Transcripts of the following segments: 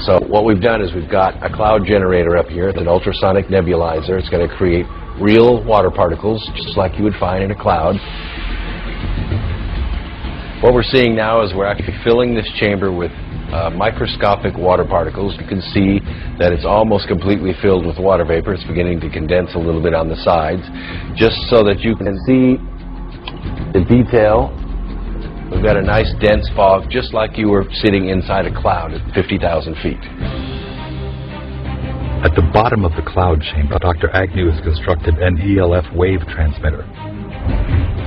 So what we've done is we've got a cloud generator up here. It's an ultrasonic nebulizer. It's going to create real water particles, just like you would find in a cloud. What we're seeing now is we're actually filling this chamber with microscopic water particles. You can see that it's almost completely filled with water vapor. It's beginning to condense a little bit on the sides, just so that you can see the detail. We've got a nice dense fog, just like you were sitting inside a cloud at 50,000 feet. At the bottom of the cloud chamber, Dr. Agnew has constructed an ELF wave transmitter,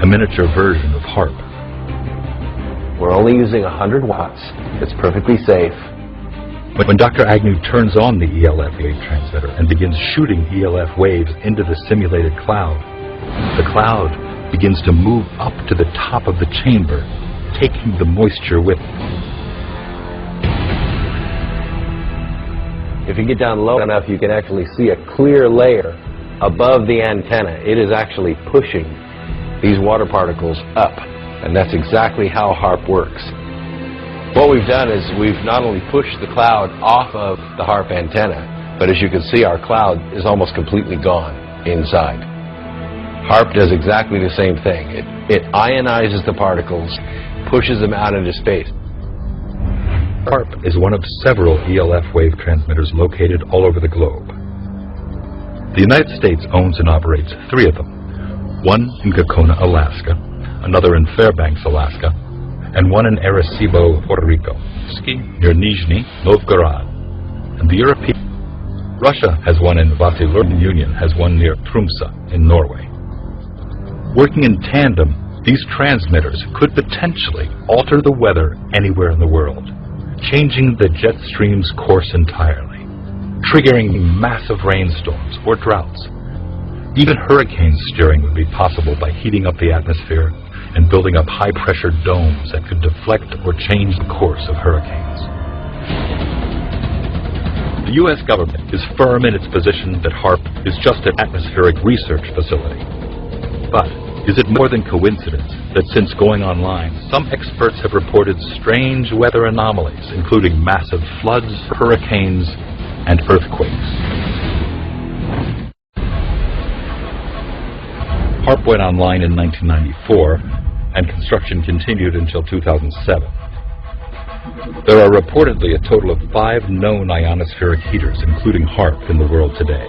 a miniature version of Haarp. We're only using 100 watts. It's perfectly safe. When Dr. Agnew turns on the ELF wave transmitter and begins shooting ELF waves into the simulated cloud, the cloud begins to move up to the top of the chamber, taking the moisture with it. If you get down low enough, you can actually see a clear layer above the antenna. It is actually pushing these water particles up, and that's exactly how Haarp works. What we've done is we've not only pushed the cloud off of the Haarp antenna, but as you can see, our cloud is almost completely gone inside. Haarp does exactly the same thing. It ionizes the particles, pushes them out into space. Haarp is one of several ELF wave transmitters located all over the globe. The United States owns and operates 3 of them, one in Gacona, Alaska, another in Fairbanks, Alaska, and one in Arecibo, Puerto Rico, near Nizhny Novgorod, and the European. Russia has one in Vasilur. The Union has one near Tromsø in Norway. Working in tandem, these transmitters could potentially alter the weather anywhere in the world, changing the jet stream's course entirely, triggering massive rainstorms or droughts. Even hurricane steering would be possible by heating up the atmosphere and building up high-pressure domes that could deflect or change the course of hurricanes. The U.S. government is firm in its position that Haarp is just an atmospheric research facility. But is it more than coincidence that since going online, some experts have reported strange weather anomalies, including massive floods, hurricanes, and earthquakes? Haarp went online in 1994, and construction continued until 2007. There are reportedly a total of 5 known ionospheric heaters, including Haarp, in the world today.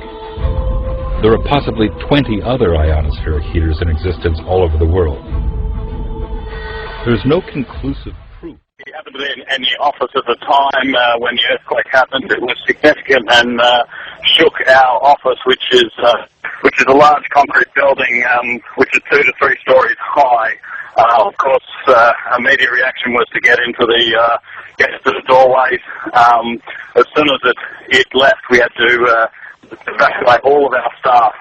There are possibly 20 other ionospheric heaters in existence all over the world. There's no conclusive proof. We happened to be in the office at the time when the earthquake happened. It was significant and shook our office, which is a large concrete building, which is 2 to 3 stories high. Of course, immediate reaction was to get into the doorways. As soon as it left, we had to evacuate all of our staff.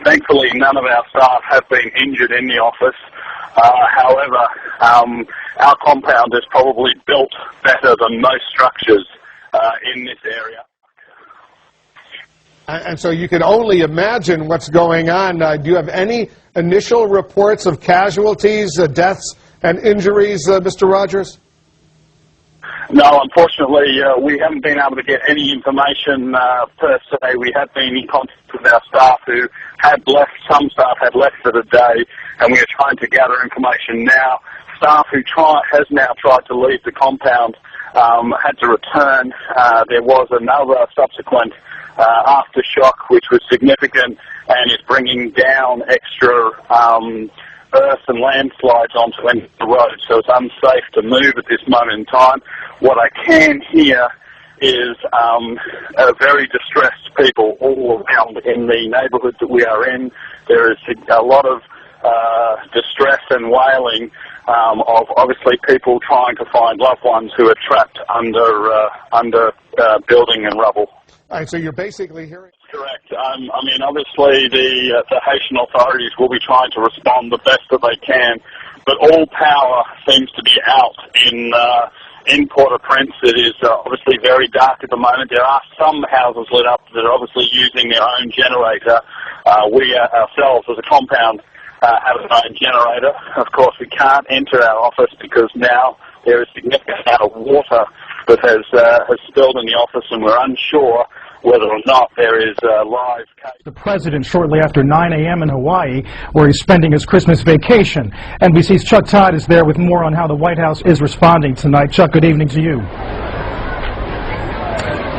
Thankfully, none of our staff have been injured in the office. However, our compound is probably built better than most structures in this area. And so you can only imagine what's going on. Do you have any initial reports of casualties, deaths, and injuries, Mr. Rogers? No, unfortunately, we haven't been able to get any information per se. We have been in contact with our staff who had left. Some staff had left for the day, and we are trying to gather information now. Staff who has now tried to leave the compound had to return. There was another subsequent aftershock, which was significant and is bringing down extra earth and landslides onto the road, so it's unsafe to move at this moment in time. What I can hear is very distressed people all around in the neighbourhood that we are in. There is a lot of distress and wailing of obviously people trying to find loved ones who are trapped under building and rubble. All right, so you're basically hearing... Correct. I mean, obviously the Haitian authorities will be trying to respond the best that they can, but all power seems to be out in Port-au-Prince. It is obviously very dark at the moment. There are some houses lit up that are obviously using their own generator. We ourselves, as a compound, have our own generator. Of course, we can't enter our office because now there is significant amount of water that has spilled in the office, and we're unsure whether or not there is a live case. The president shortly after 9 a.m. in Hawaii, where he's spending his Christmas vacation. NBC's Chuck Todd is there with more on how the White House is responding tonight. Chuck, good evening to you.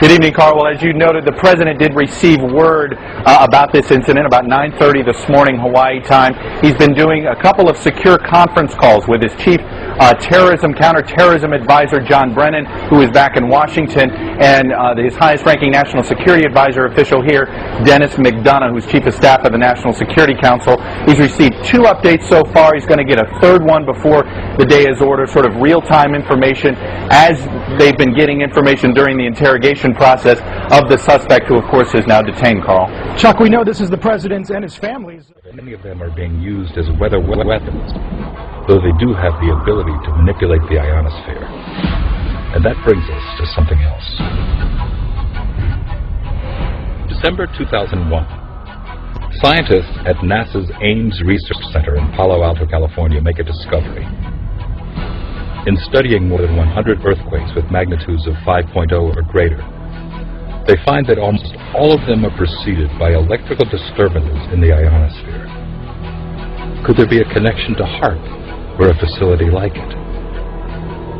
Good evening, Carl. Well, as you noted, the president did receive word about this incident about 9:30 this morning, Hawaii time. He's been doing a couple of secure conference calls with his chief counterterrorism advisor, John Brennan, who is back in Washington, and his highest-ranking national security advisor official here, Dennis McDonough, who's chief of staff of the National Security Council. He's received 2 updates so far. He's going to get a 3rd one before the day is ordered, sort of real-time information as they've been getting information during the interrogation process of the suspect, who of course is now detained, Carl. Chuck, we know this is the president's and his family's. Many of them are being used as weather weapons, though they do have the ability to manipulate the ionosphere. And that brings us to something else. December 2001. Scientists at NASA's Ames Research Center in Palo Alto, California make a discovery. In studying more than 100 earthquakes with magnitudes of 5.0 or greater, they find that almost all of them are preceded by electrical disturbances in the ionosphere. Could there be a connection to Haarp, or a facility like it?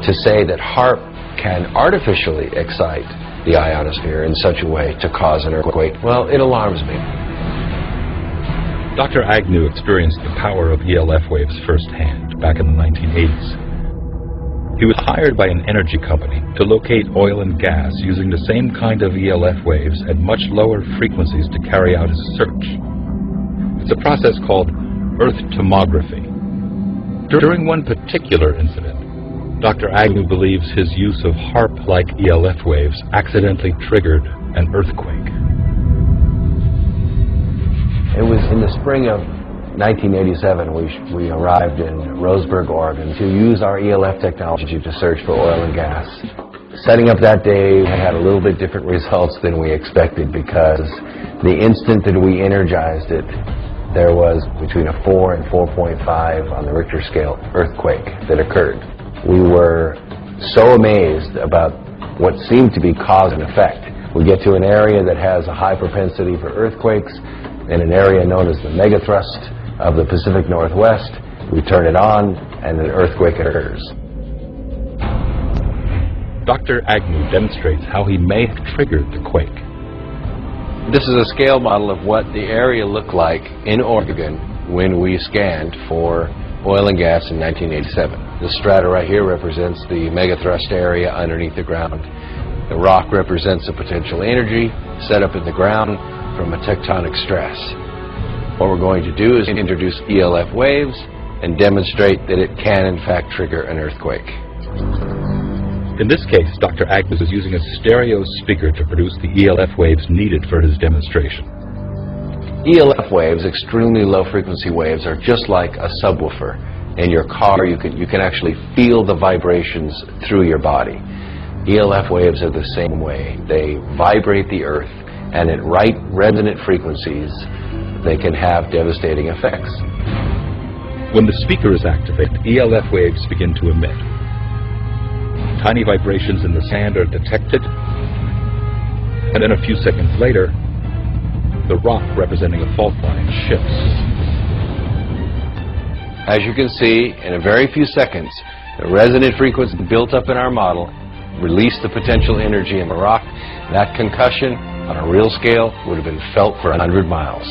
To say that Haarp can artificially excite the ionosphere in such a way to cause an earthquake, well, it alarms me. Dr. Agnew experienced the power of ELF waves firsthand back in the 1980s. He was hired by an energy company to locate oil and gas using the same kind of ELF waves at much lower frequencies to carry out his search. It's a process called Earth tomography. During one particular incident, Dr. Agnew believes his use of Haarp-like ELF waves accidentally triggered an earthquake. It was in the spring of 1987 we arrived in Roseburg, Oregon, to use our ELF technology to search for oil and gas. Setting up that day had a little bit different results than we expected, because the instant that we energized it, there was between a 4 and 4.5 on the Richter scale earthquake that occurred. We were so amazed about what seemed to be cause and effect. We get to an area that has a high propensity for earthquakes, in an area known as the megathrust of the Pacific Northwest. We turn it on, and an earthquake occurs. Dr. Agnew demonstrates how he may have triggered the quake. This is a scale model of what the area looked like in Oregon when we scanned for oil and gas in 1987. This strata right here represents the megathrust area underneath the ground. The rock represents the potential energy set up in the ground from a tectonic stress. What we're going to do is introduce ELF waves and demonstrate that it can in fact trigger an earthquake. In this case, Dr. Agnew is using a stereo speaker to produce the ELF waves needed for his demonstration. ELF waves, extremely low frequency waves, are just like a subwoofer. In your car, you can actually feel the vibrations through your body. ELF waves are the same way. They vibrate the earth, and at right resonant frequencies, they can have devastating effects. When the speaker is activated, ELF waves begin to emit. Tiny vibrations in the sand are detected, and then a few seconds later, the rock representing a fault line shifts. As you can see, in a very few seconds, the resonant frequency built up in our model released the potential energy in the rock. That concussion, on a real scale, would have been felt for 100 miles.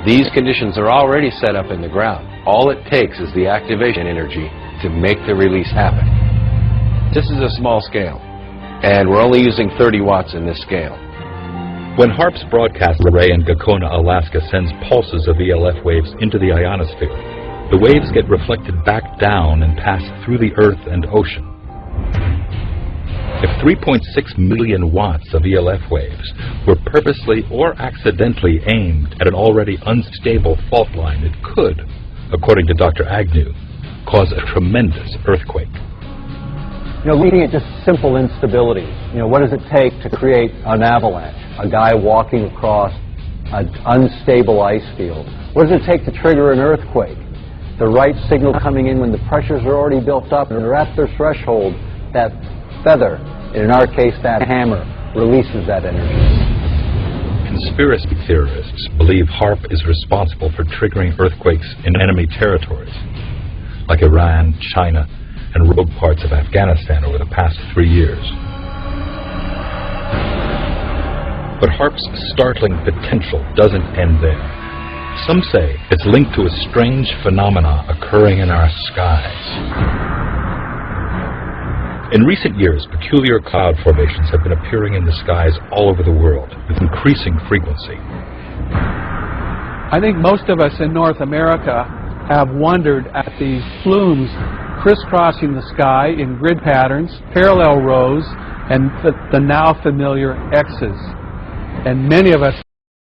These conditions are already set up in the ground. All it takes is the activation energy to make the release happen. This is a small scale, and we're only using 30 watts in this scale. When Haarp's broadcast array in Gakona, Alaska sends pulses of ELF waves into the ionosphere, the waves get reflected back down and pass through the earth and ocean. If 3.6 million watts of ELF waves were purposely or accidentally aimed at an already unstable fault line, it could, according to Dr. Agnew, cause a tremendous earthquake. You know, looking at just simple instabilities, you know, what does it take to create an avalanche? A guy walking across an unstable ice field. What does it take to trigger an earthquake? The right signal coming in when the pressures are already built up and are at their threshold, that feather And in our case, that hammer releases that energy. Conspiracy theorists believe Haarp is responsible for triggering earthquakes in enemy territories, like Iran, China, and rogue parts of Afghanistan over the past 3 years. But Haarp's startling potential doesn't end there. Some say it's linked to a strange phenomena occurring in our skies. In recent years, peculiar cloud formations have been appearing in the skies all over the world with increasing frequency. I think most of us in North America have wondered at these plumes crisscrossing the sky in grid patterns, parallel rows, and the now familiar X's. And many of us